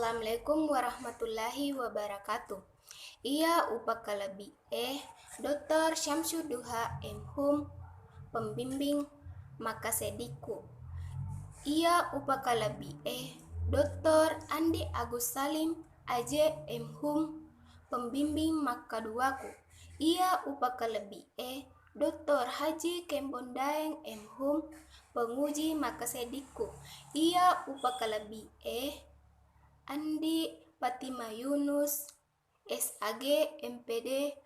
Assalamualaikum warahmatullahi wabarakatuh. Ia upakalabi Dr. Syamsuduha M. Hum, pembimbing Makasediku. Ia upakalabi Dr. Andi Agus Salim AJ M. Hum, pembimbing Makaduaku. Ia upakalabi Dr. Haji Kembondaeng M. Hum, penguji Makasediku. Ia upakalabi Andi Fatima Yunus SAG MPD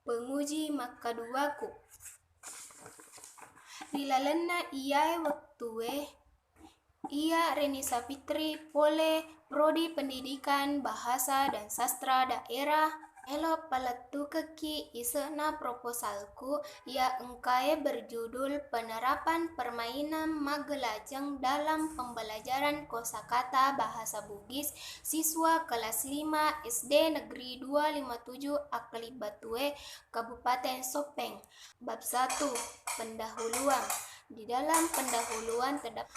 penguji Makaduaku. Rilalenna ia waktu ia Renisa Fitri Pole Prodi Pendidikan Bahasa dan Sastra Daerah Elo palatu keki isena proposalku ya engkai berjudul penerapan permainan Magelajeng dalam pembelajaran kosakata bahasa Bugis siswa kelas 5 SD Negeri 257 Akli Batue Kabupaten Sopeng. Bab 1 pendahuluan. Di dalam pendahuluan terdapat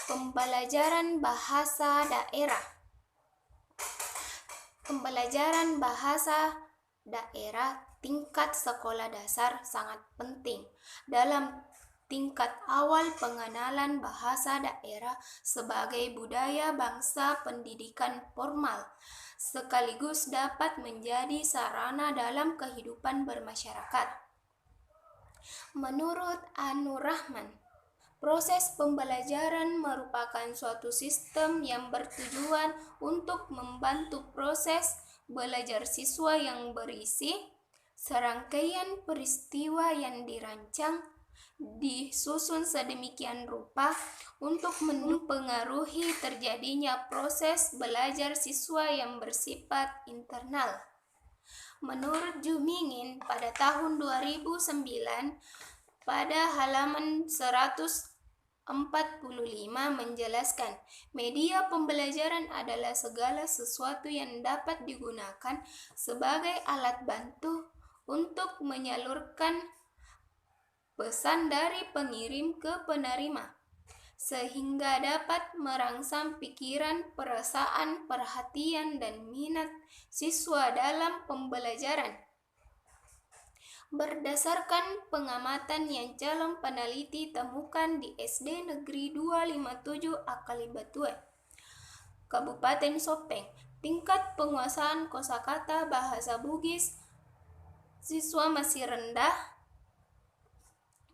pembelajaran bahasa daerah. Pembelajaran bahasa daerah tingkat sekolah dasar sangat penting dalam tingkat awal pengenalan bahasa daerah sebagai budaya bangsa pendidikan formal, sekaligus dapat menjadi sarana dalam kehidupan bermasyarakat. Menurut Anur Rahman, proses pembelajaran merupakan suatu sistem yang bertujuan untuk membantu proses belajar siswa yang berisi serangkaian peristiwa yang dirancang, disusun sedemikian rupa untuk mempengaruhi terjadinya proses belajar siswa yang bersifat internal. Menurut Jumingin pada tahun 2009 pada halaman 145 menjelaskan, media pembelajaran adalah segala sesuatu yang dapat digunakan sebagai alat bantu untuk menyalurkan pesan dari pengirim ke penerima, sehingga dapat merangsang pikiran, perasaan, perhatian, dan minat siswa dalam pembelajaran. Berdasarkan pengamatan yang calon peneliti temukan di SD Negeri 257 Akali Batue, Kabupaten Sopeng, tingkat penguasaan kosakata bahasa Bugis siswa masih rendah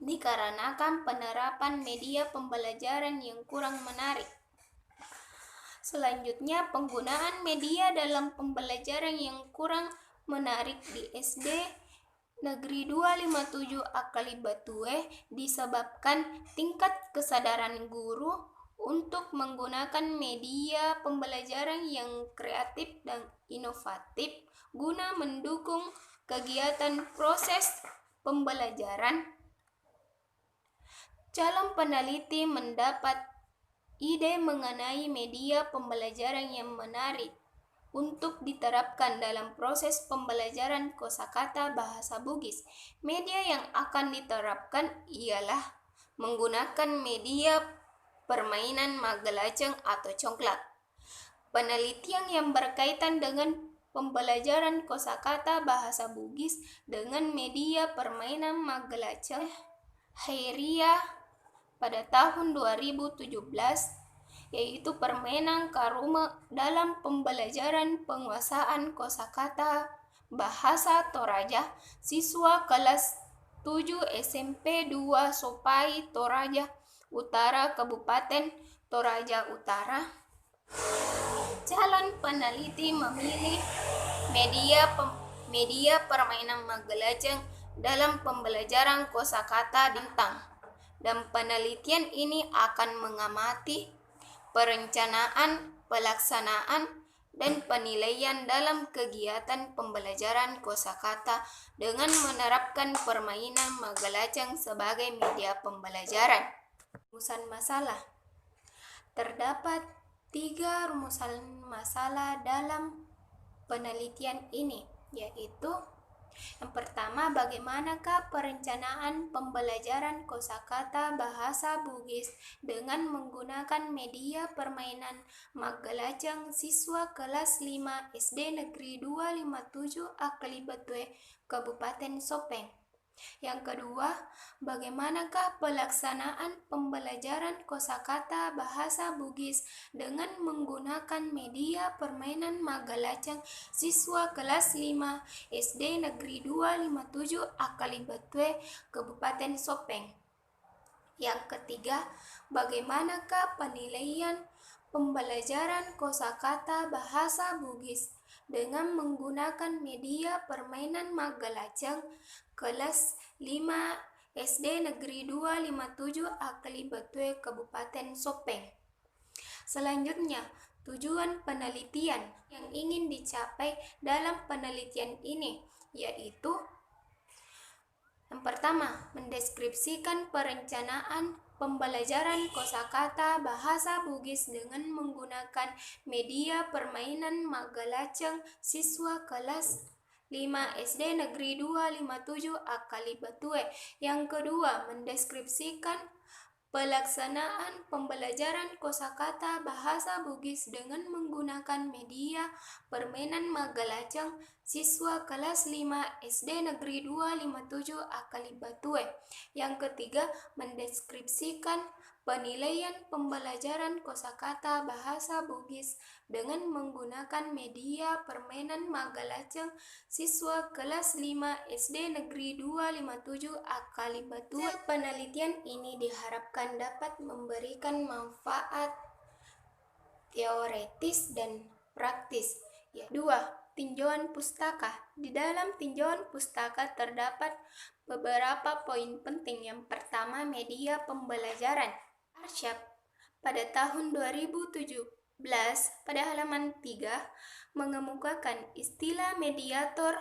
dikarenakan penerapan media pembelajaran yang kurang menarik. Selanjutnya, penggunaan media dalam pembelajaran yang kurang menarik di SD Negeri 257 Akali Batue disebabkan tingkat kesadaran guru untuk menggunakan media pembelajaran yang kreatif dan inovatif guna mendukung kegiatan proses pembelajaran. Calon peneliti mendapat ide mengenai media pembelajaran yang menarik untuk diterapkan dalam proses pembelajaran kosakata bahasa Bugis. Media yang akan diterapkan ialah menggunakan media permainan Magelajeng atau congklak. Penelitian yang berkaitan dengan pembelajaran kosakata bahasa Bugis dengan media permainan Magelajeng Hairiah pada tahun 2017 yaitu permainan Karume dalam pembelajaran penguasaan kosakata bahasa Toraja siswa kelas 7 SMP 2 Sopai Toraja Utara Kabupaten Toraja Utara. Calon peneliti memilih media permainan Magelajeng dalam pembelajaran kosakata bintang, dan penelitian ini akan mengamati perencanaan, pelaksanaan, dan penilaian dalam kegiatan pembelajaran kosakata dengan menerapkan permainan Magelajeng sebagai media pembelajaran. Rumusan masalah. Terdapat 3 rumusan masalah dalam penelitian ini, yaitu Yang pertama, bagaimanakah perencanaan pembelajaran kosakata bahasa Bugis dengan menggunakan media permainan Magalajang siswa kelas 5 SD Negeri 257 Akalibatue, Kabupaten Sopeng. Yang kedua, bagaimanakah pelaksanaan pembelajaran kosakata bahasa Bugis dengan menggunakan media permainan Magalajang siswa kelas 5 SD Negeri 257 Akalibatue, Kabupaten Sopeng. Yang ketiga, bagaimanakah penilaian pembelajaran kosakata bahasa Bugis dengan menggunakan media permainan Magalajang kelas 5 SD Negeri 257 Akalibatue, Kabupaten Sopeng. Selanjutnya, tujuan penelitian yang ingin dicapai dalam penelitian ini yaitu yang pertama, mendeskripsikan perencanaan pembelajaran kosakata bahasa Bugis dengan menggunakan media permainan Magalajang siswa kelas 5 SD Negeri 257 Akalibatue. Yang kedua, mendeskripsikan pelaksanaan pembelajaran kosakata bahasa Bugis dengan menggunakan media permainan Magalajang siswa kelas 5 SD Negeri 257 Akalibatue. Yang ketiga, mendeskripsikan penilaian pembelajaran kosakata bahasa Bugis dengan menggunakan media permainan Magalajang siswa kelas 5 SD Negeri 257 Akalibatue. Penelitian ini diharapkan dapat memberikan manfaat teoretis dan praktis. Dua, tinjauan pustaka. Di dalam tinjauan pustaka terdapat beberapa poin penting. Yang pertama, media pembelajaran. Arsyad pada tahun 2017 pada halaman 3 mengemukakan istilah mediator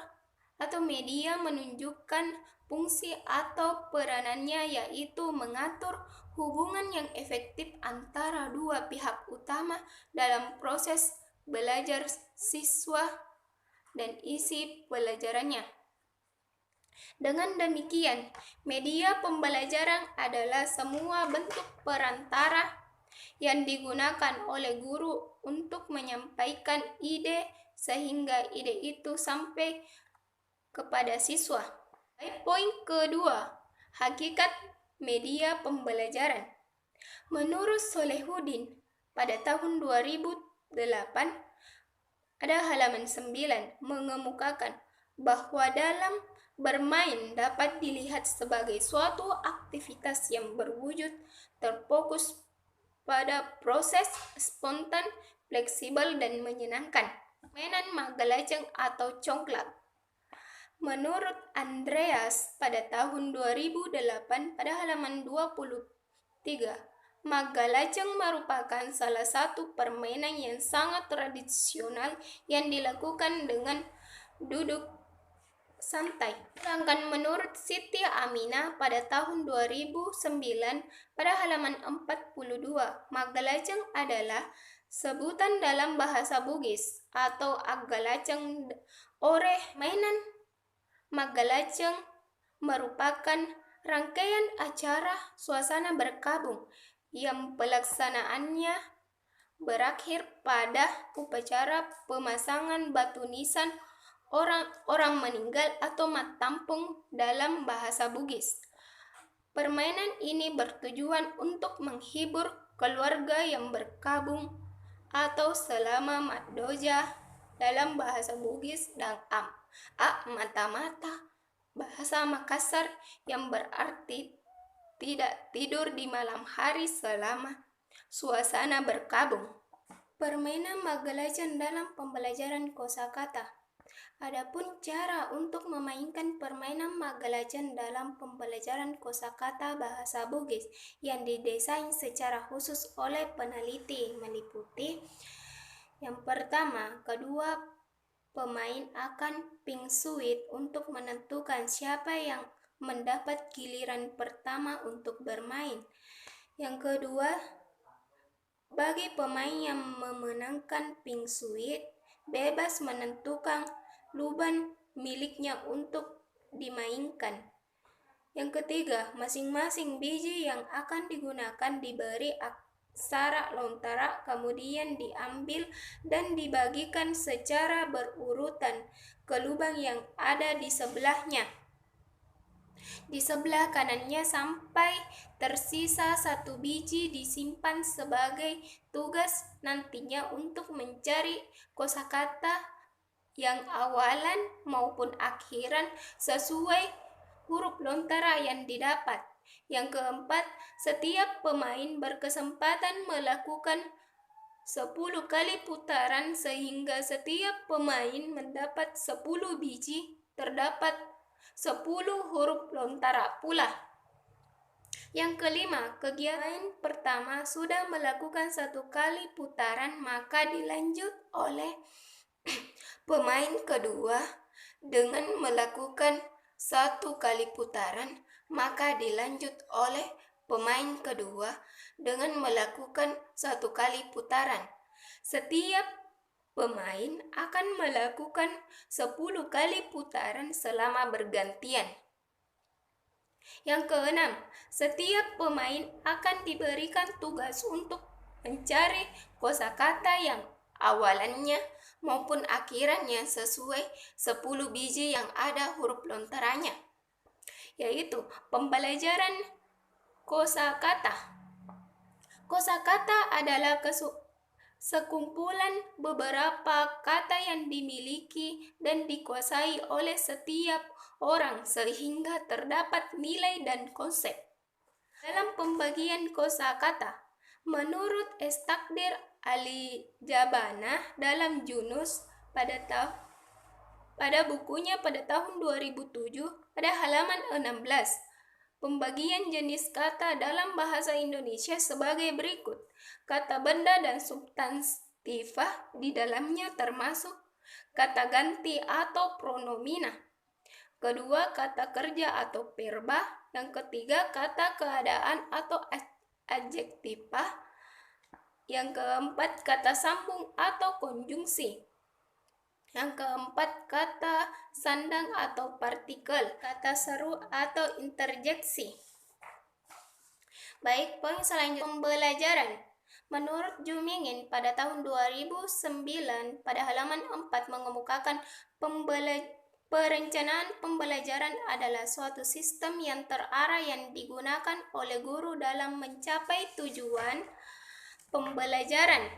atau media menunjukkan fungsi atau peranannya yaitu mengatur hubungan yang efektif antara dua pihak utama dalam proses belajar siswa dan isi pelajarannya. Dengan demikian, media pembelajaran adalah semua bentuk perantara yang digunakan oleh guru untuk menyampaikan ide sehingga ide itu sampai kepada siswa. Poin kedua, hakikat media pembelajaran. Menurut Solehuddin pada tahun 2008 ada halaman 9 mengemukakan bahwa dalam bermain dapat dilihat sebagai suatu aktivitas yang berwujud terfokus pada proses spontan, fleksibel, dan menyenangkan. Permainan Magalajang atau congklak. Menurut Andreas pada tahun 2008 pada halaman 23, Magalajang merupakan salah satu permainan yang sangat tradisional yang dilakukan dengan duduk santai. Sedangkan menurut Siti Aminah pada tahun 2009 pada halaman 42, Magalajang adalah sebutan dalam bahasa Bugis atau Aggalajang Oreh. Mainan Magalajang merupakan rangkaian acara suasana berkabung yang pelaksanaannya berakhir pada upacara pemasangan batu nisan orang meninggal atau matampung dalam bahasa Bugis. Permainan ini bertujuan untuk menghibur keluarga yang berkabung atau selama matdoja dalam bahasa Bugis dan mata-mata bahasa Makassar yang berarti tidak tidur di malam hari selama suasana berkabung. Permainan Magalajang dalam pembelajaran kosakata. Adapun cara untuk memainkan permainan Magalajang dalam pembelajaran kosakata bahasa Bugis yang didesain secara khusus oleh peneliti meliputi: yang pertama, kedua pemain akan pingsuit untuk menentukan siapa yang mendapat giliran pertama untuk bermain. Yang kedua, bagi pemain yang memenangkan pingsuit bebas menentukan lubang miliknya untuk dimainkan. Yang ketiga, masing-masing biji yang akan digunakan diberi aksara lontara, kemudian diambil dan dibagikan secara berurutan ke lubang yang ada di sebelahnya. Di sebelah kanannya sampai tersisa satu biji disimpan sebagai tugas nantinya untuk mencari kosakata yang awalan maupun akhiran sesuai huruf lontara yang didapat. Yang keempat, setiap pemain berkesempatan melakukan 10 kali putaran sehingga setiap pemain mendapat 10 biji, terdapat 10 huruf lontara pula. Yang kelima, kegiatan pertama sudah melakukan 1 kali putaran, maka dilanjut oleh pemain kedua dengan melakukan 1 kali putaran, maka dilanjut oleh pemain kedua dengan melakukan 1 kali putaran. Setiap pemain akan melakukan 10 kali putaran selama bergantian. Yang keenam, setiap pemain akan diberikan tugas untuk mencari kosakata yang awalannya maupun akhirannya sesuai 10 biji yang ada huruf lontaranya, yaitu pembelajaran kosakata. Kosakata adalah sekumpulan beberapa kata yang dimiliki dan dikuasai oleh setiap orang sehingga terdapat nilai dan konsep. Dalam pembagian kosakata, menurut Estakdir Ali-Jabana dalam Junus pada bukunya pada tahun 2007 pada halaman 16, pembagian jenis kata dalam bahasa Indonesia sebagai berikut. Kata benda dan substantifah di dalamnya termasuk kata ganti atau pronomina. Kedua, kata kerja atau verba. Yang ketiga, kata keadaan atau adjektifah. Yang keempat, kata sambung atau konjungsi. Yang keempat, kata sandang atau partikel, kata seru atau interjeksi. Baik, poin selanjutnya, pembelajaran. Menurut Jumingin pada tahun 2009 pada halaman 4 mengemukakan perencanaan pembelajaran adalah suatu sistem yang terarah yang digunakan oleh guru dalam mencapai tujuan pembelajaran.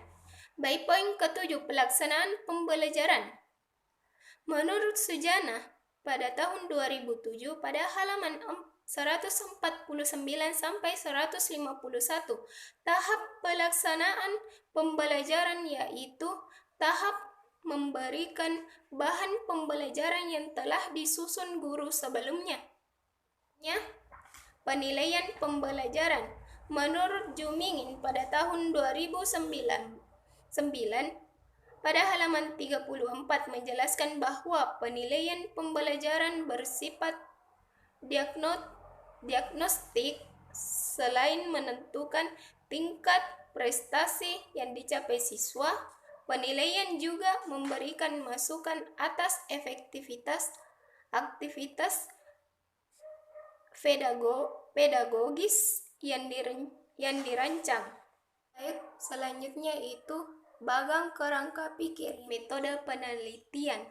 Baik, poin ketujuh, pelaksanaan pembelajaran. Menurut Sujana pada tahun 2007 pada halaman 149 sampai 151, tahap pelaksanaan pembelajaran yaitu tahap memberikan bahan pembelajaran yang telah disusun guru sebelumnya. Penilaian pembelajaran. Menurut Jumingin pada tahun 2009 pada halaman 34 menjelaskan bahwa penilaian pembelajaran bersifat diagnostik. Selain menentukan tingkat prestasi yang dicapai siswa, penilaian juga memberikan masukan atas efektivitas aktivitas pedagogis yang dirancang. Baik, selanjutnya itu bagang kerangka pikir, metode penelitian.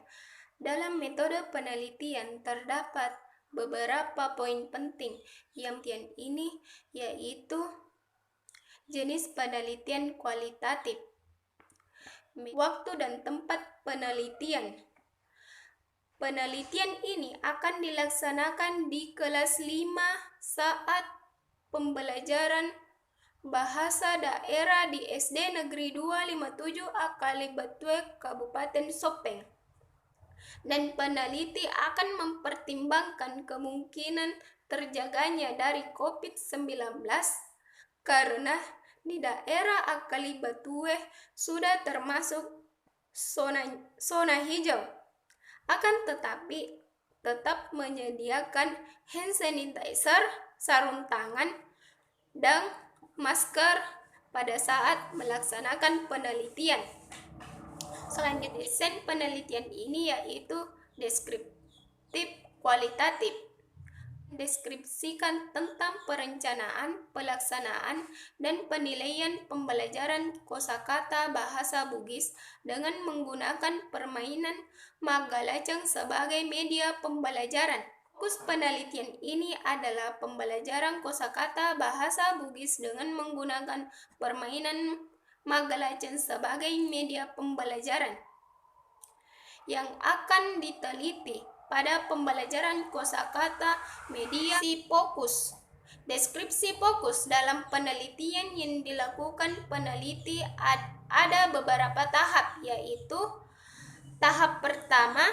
Dalam metode penelitian terdapat beberapa poin penting yang ini yaitu jenis penelitian kualitatif, waktu dan tempat penelitian. Penelitian ini akan dilaksanakan di kelas 5 saat pembelajaran bahasa daerah di SD Negeri 257 Akalibatue, Kabupaten Sopeng. Dan peneliti akan mempertimbangkan kemungkinan terjaganya dari COVID-19 karena di daerah Akalibatue sudah termasuk zona hijau. Akan tetapi tetap menyediakan hand sanitizer, sarung tangan, dan masker pada saat melaksanakan penelitian. Selanjutnya, desain penelitian ini yaitu Deskriptif kualitatif deskripsikan tentang perencanaan, pelaksanaan, dan penilaian pembelajaran kosakata bahasa Bugis dengan menggunakan permainan Magalajeng sebagai media pembelajaran. Fokus penelitian ini adalah pembelajaran kosakata bahasa Bugis dengan menggunakan permainan Magalajeng sebagai media pembelajaran. Yang akan diteliti pada pembelajaran kosakata media fokus. Deskripsi fokus dalam penelitian yang dilakukan peneliti ada beberapa tahap, yaitu tahap pertama,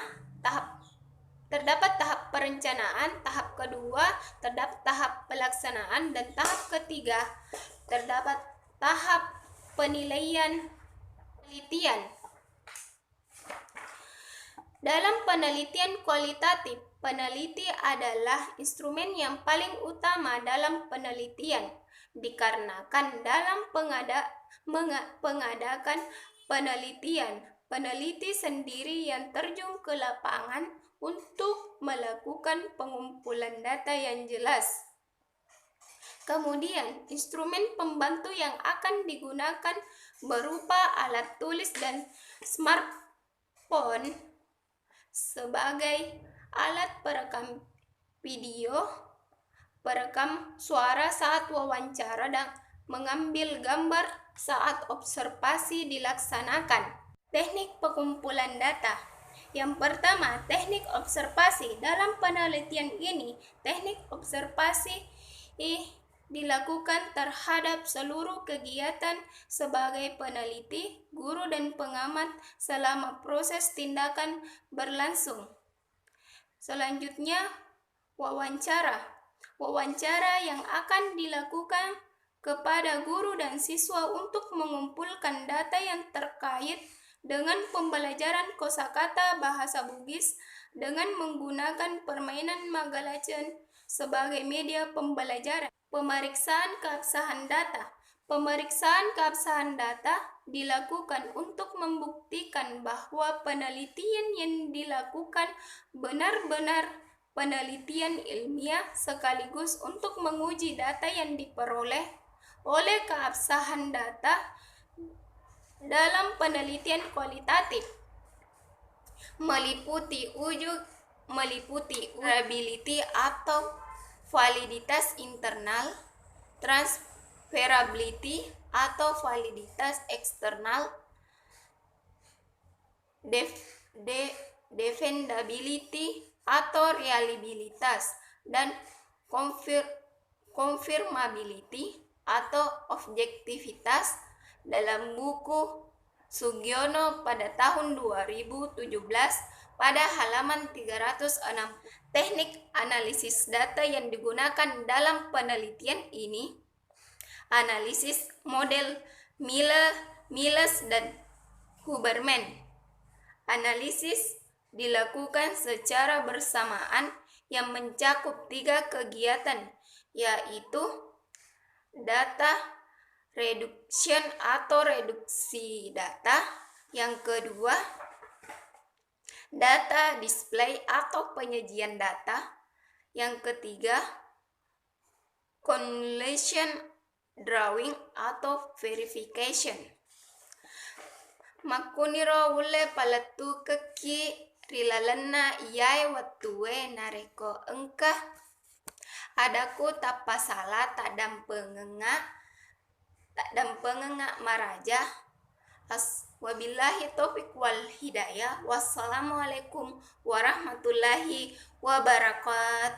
terdapat tahap perencanaan, tahap kedua, terdapat tahap pelaksanaan, dan tahap ketiga, terdapat tahap penilaian penelitian. Dalam penelitian kualitatif, peneliti adalah instrumen yang paling utama dalam penelitian, dikarenakan dalam pengadakan penelitian, peneliti sendiri yang terjun ke lapangan untuk melakukan pengumpulan data yang jelas. Kemudian, instrumen pembantu yang akan digunakan berupa alat tulis dan smartphone sebagai alat perekam video, perekam suara saat wawancara, dan mengambil gambar saat observasi dilaksanakan. Teknik pengumpulan data. Yang pertama, teknik observasi. Dalam penelitian ini, teknik observasi dilakukan terhadap seluruh kegiatan sebagai peneliti, guru, dan pengamat selama proses tindakan berlangsung. Selanjutnya, wawancara. Wawancara yang akan dilakukan kepada guru dan siswa untuk mengumpulkan data yang terkait dengan pembelajaran kosakata bahasa Bugis dengan menggunakan permainan Magalajeng sebagai media pembelajaran. Pemeriksaan keabsahan data. Pemeriksaan keabsahan data dilakukan untuk membuktikan bahwa penelitian yang dilakukan benar-benar penelitian ilmiah sekaligus untuk menguji data yang diperoleh oleh keabsahan data dalam penelitian kualitatif. Meliputi reliability atau validitas internal, transferability atau validitas eksternal, defendability atau reliabilitas, dan confirmability atau objektivitas. Dalam buku Sugiono pada tahun 2017 pada halaman 306. Teknik analisis data yang digunakan dalam penelitian ini, analisis model Miles dan Huberman. Analisis dilakukan secara bersamaan yang mencakup 3 kegiatan, yaitu data reduction atau reduksi data. Yang kedua, data display atau penyajian data. Yang ketiga, correlation drawing atau verification. Makuniro wule palatu keki rilalena iyai watue nareko engkah adaku tapasala tadam pengenga maraja. Wabillahi taufiq wal hidayah. Wassalamualaikum warahmatullahi wabarakatuh.